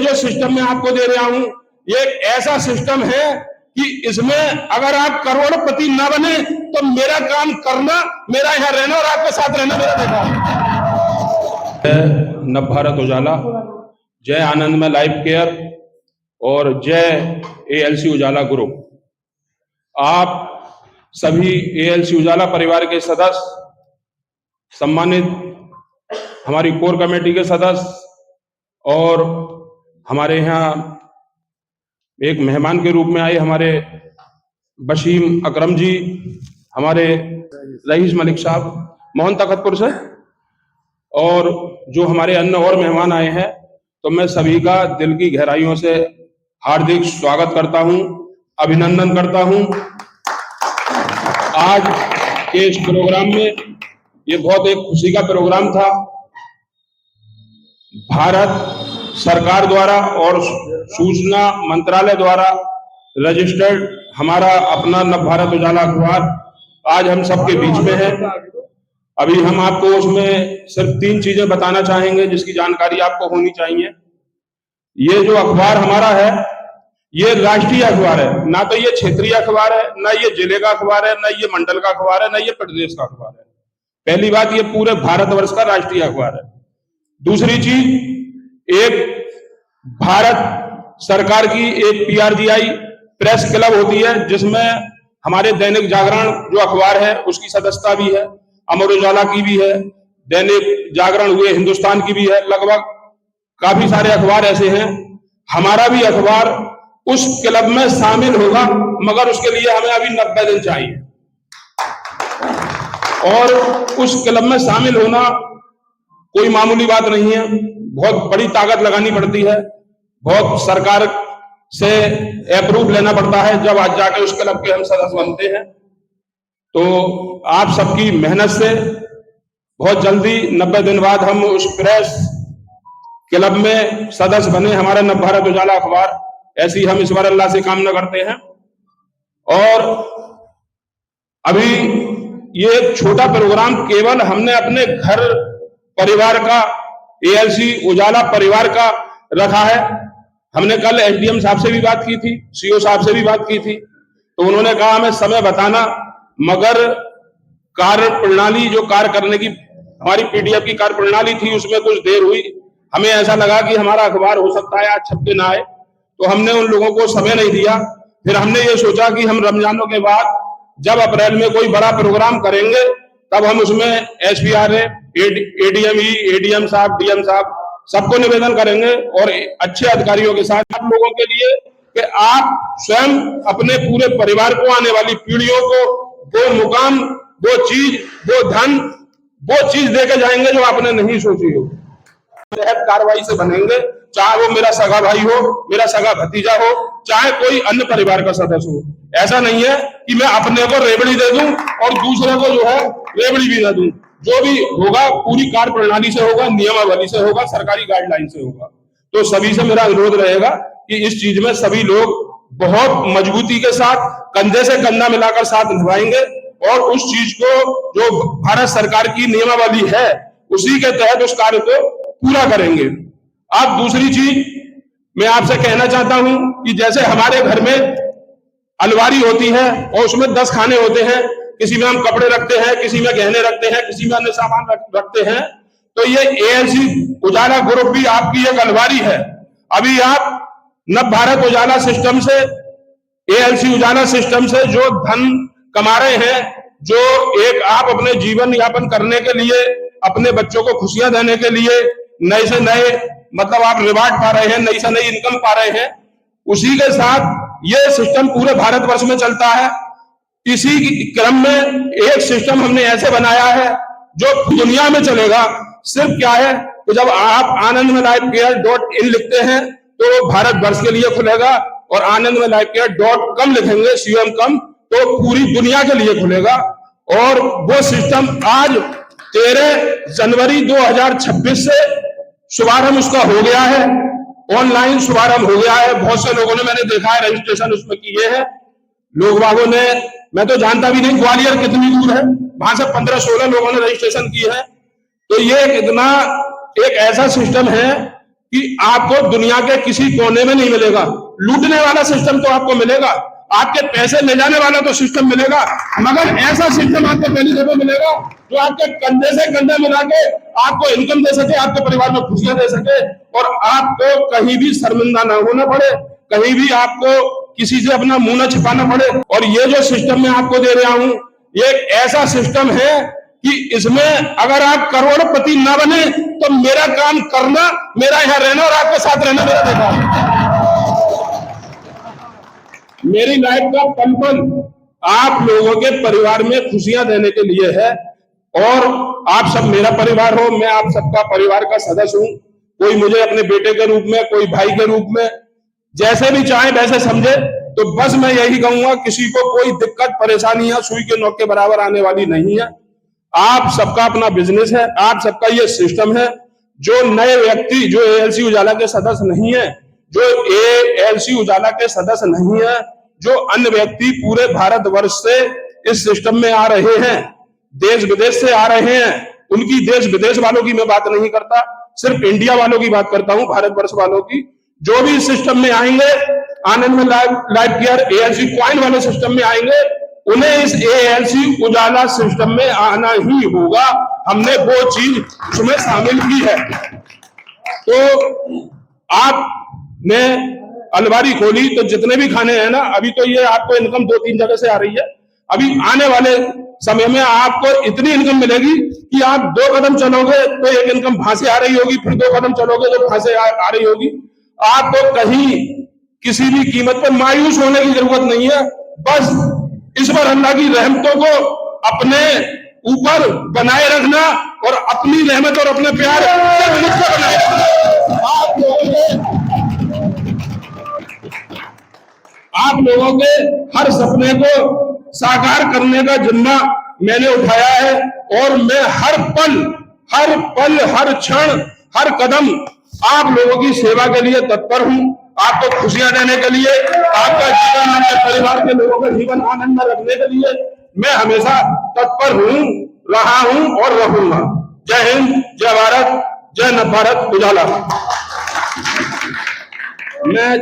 जो सिस्टम मैं आपको दे रहा हूं, ये एक ऐसा सिस्टम है कि इसमें अगर आप करोड़पति ना बने तो मेरा काम करना, मेरा यहाँ रहना और आपके साथ रहना मेरा बेटा। नव भारत उजाला, जय आनंदमय लाइफ केयर और जय एएलसी उजाला ग्रुप। आप सभी एएलसी उजाला परिवार के सदस्य, सम्मानित हमारी कोर कमेटी के सदस्य और हमारे यहाँ एक मेहमान के रूप में आए हमारे बशीम अकरम जी, हमारे रईस मलिक साहब मोहन तखतपुर से, और जो हमारे अन्य और मेहमान आए हैं, तो मैं सभी का दिल की गहराइयों से हार्दिक स्वागत करता हूं, अभिनंदन करता हूं। आज के इस प्रोग्राम में ये बहुत एक खुशी का प्रोग्राम था। भारत सरकार द्वारा और सूचना मंत्रालय द्वारा रजिस्टर्ड हमारा अपना नव भारत उजाला अखबार आज हम सबके बीच में है। अभी हम आपको उसमें सिर्फ 3 चीजें बताना चाहेंगे जिसकी जानकारी आपको होनी चाहिए। ये जो अखबार हमारा है, ये राष्ट्रीय अखबार है, ना तो ये क्षेत्रीय अखबार है, ना ये जिले का अखबार है, ना ये मंडल का अखबार है, ना ये प्रदेश का अखबार है। पहली बात, ये पूरे भारतवर्ष का राष्ट्रीय अखबार है। दूसरी चीज, एक भारत सरकार की एक पीआरजीआई प्रेस क्लब होती है, जिसमें हमारे दैनिक जागरण जो अखबार है उसकी सदस्यता भी है, अमर उजाला की भी है, दैनिक जागरण हुए हिंदुस्तान की भी है, लगभग काफी सारे अखबार ऐसे हैं। हमारा भी अखबार उस क्लब में शामिल होगा, मगर उसके लिए हमें अभी 90 दिन चाहिए, और उस क्लब में शामिल होना कोई मामूली बात नहीं है, बहुत बड़ी ताकत लगानी पड़ती है, बहुत सरकार से अप्रूव लेना पड़ता है, जब आज जाके उस क्लब के हम सदस्य बनते हैं। तो आप सबकी मेहनत से बहुत जल्दी 90 दिन बाद हम उस प्रेस क्लब में सदस्य बने, हमारा नव भारत उजाला अखबार। ऐसी हम ईश्वर अल्लाह से कामना करते हैं। और अभी ये एक छोटा प्रोग्राम केवल हमने अपने घर परिवार का, एएलसी उजाला परिवार का रखा है। हमने कल एसडीएम साहब से भी बात की थी, सीओ साहब से भी बात की थी, तो उन्होंने कहा हमें समय बताना, मगर कार्य प्रणाली जो कार्य करने की हमारी पीडीएफ की कार्य प्रणाली थी उसमें कुछ देर हुई। हमें ऐसा लगा कि हमारा अखबार हो सकता है आज छप के ना आए, तो हमने उन लोगों को समय नहीं दिया। फिर हमने ये सोचा कि हम रमजानों के बाद जब अप्रैल में कोई बड़ा प्रोग्राम करेंगे तब हम उसमें एसपीआर, एडीएमई, एडीएम साहब, डीएम साहब सबको निवेदन करेंगे और अच्छे अधिकारियों के साथ आप लोगों के लिए कि आप स्वयं अपने पूरे परिवार को, आने वाली पीढ़ियों को वो मुकाम, वो चीज, वो धन, वो चीज देके जाएंगे जो आपने नहीं सोची हो। तहत कार्रवाई से बनेंगे, चाहे वो मेरा सगा भाई हो, मेरा सगा भतीजा हो, चाहे कोई अन्य परिवार का सदस्य हो। ऐसा नहीं है कि मैं अपने को रेवड़ी दे दूं और दूसरे को जो है रेवड़ी भी दे दूं। जो भी होगा पूरी कार्य प्रणाली से होगा, नियमावली से होगा, सरकारी गाइडलाइन से होगा। तो सभी से मेरा अनुरोध रहेगा कि इस चीज में सभी लोग बहुत मजबूती के साथ कंधे से कंधा मिलाकर साथ निभाएंगे और उस चीज को जो भारत सरकार की नियमावली है उसी के तहत उस कार्य को पूरा करेंगे। अब दूसरी चीज मैं आपसे कहना चाहता हूं कि जैसे हमारे घर में अलमारी होती है और उसमें 10 खाने होते हैं, किसी में हम कपड़े रखते हैं, किसी में गहने रखते हैं, किसी में अन्य सामान रखते हैं, तो ये एएलसी उजाला ग्रुप भी आपकी एक अलमारी है। अभी आप नव भारत उजाला सिस्टम से, एएलसी उजाला सिस्टम से जो धन कमा रहे हैं, जो एक आप अपने जीवन यापन करने के लिए, अपने बच्चों को खुशियां देने के लिए नए से नए मतलब आप रिवार्ड पा रहे हैं, नई से नई इनकम पा रहे हैं, उसी के साथ ये सिस्टम पूरे भारतवर्ष में चलता है। इसी क्रम में एक सिस्टम हमने ऐसे बनाया है जो दुनिया में चलेगा। सिर्फ क्या है कि जब आप आनंदमयलाइफकेयर.in लिखते हैं तो भारतवर्ष के लिए खुलेगा, और आनंदमयलाइफकेयर.com लिखेंगे, COM, तो पूरी दुनिया के लिए खुलेगा। और वो सिस्टम आज 13 जनवरी 2026 से शुभारंभ उसका हो गया है, ऑनलाइन शुभारंभ हो गया है। बहुत से लोगों ने, मैंने देखा है, रजिस्ट्रेशन उसमें किए हैं। लोग बागों ने, मैं तो जानता भी नहीं ग्वालियर कितनी दूर है, वहां से 15-16 लोगों ने रजिस्ट्रेशन की है। तो ये कितना एक ऐसा सिस्टम है कि आपको दुनिया के किसी कोने में नहीं मिलेगा। लूटने वाला सिस्टम तो आपको मिलेगा, आपके पैसे ले जाने वाला तो सिस्टम मिलेगा, मगर ऐसा सिस्टम आपको पहली जगह मिलेगा जो आपके कंधे से कंधे मिला के आपको इनकम दे सके, आपके परिवार में खुशियां दे सके और आपको कहीं भी शर्मिंदा ना होना पड़े, कहीं भी आपको किसी से अपना मुंह ना छिपाना पड़े। और ये जो सिस्टम मैं आपको दे रहा हूं, ये एक ऐसा सिस्टम है कि इसमें अगर आप करोड़पति ना बने तो मेरा काम करना, मेरा यहां रहना और आपके साथ रहना मेरा देखा। मेरी लाइफ का पल पल आप लोगों के परिवार में खुशियां देने के लिए है और आप सब मेरा परिवार हो, मैं आप सबका परिवार का सदस्य हूं। कोई मुझे अपने बेटे के रूप में, कोई भाई के रूप में, जैसे भी चाहे वैसे समझे। तो बस मैं यही कहूंगा, किसी को कोई दिक्कत परेशानी या सुई के नोक के बराबर आने वाली नहीं है। आप सबका अपना बिजनेस है, आप सबका ये सिस्टम है। जो नए व्यक्ति जो एएलसी उजाला के सदस्य नहीं है, जो एएलसी उजाला के सदस्य नहीं है, जो अन्य व्यक्ति पूरे भारतवर्ष से इस सिस्टम में आ रहे हैं, देश विदेश से आ रहे हैं, उनकी देश विदेश वालों की मैं बात नहीं करता, सिर्फ इंडिया वालों की बात करता हूं, भारतवर्ष वालों की। जो भी इस सिस्टम में आएंगे, आनंद में लाइफ केयर एएलसी क्वाइन वाले सिस्टम में आएंगे, उन्हें इस एएलसी उजाला सिस्टम में आना ही होगा। हमने वो चीज उसमें शामिल की है। तो आपने अलमारी खोली तो जितने भी खाने हैं ना, अभी तो ये आपको इनकम 2-3 जगह से आ रही है, अभी आने वाले समय में आपको इतनी इनकम मिलेगी कि आप 2 कदम चलोगे तो एक इनकम वहां से आ रही होगी, फिर 2 कदम चलोगे तो वहां से आ रही होगी। आपको कहीं किसी भी कीमत पर मायूस होने की जरूरत नहीं है। बस इस पर अल्लाह की रहमतों को अपने ऊपर बनाए रखना और अपनी रहमत और अपने प्यार से मुझको बनाए रखना। आप लोगों के हर सपने को साकार करने का जिम्मा मैंने उठाया है और मैं हर पल, हर क्षण, हर कदम आप लोगों की सेवा के लिए तत्पर हूं। आपको खुशियां देने के लिए, आपका जीवन, अपने परिवार के लोगों का जीवन आनंद में रखने के लिए मैं हमेशा तत्पर हूं, रहा हूं और रहूंगा। जय हिंद, जय भारत, जय नव भारत उजाला। मैं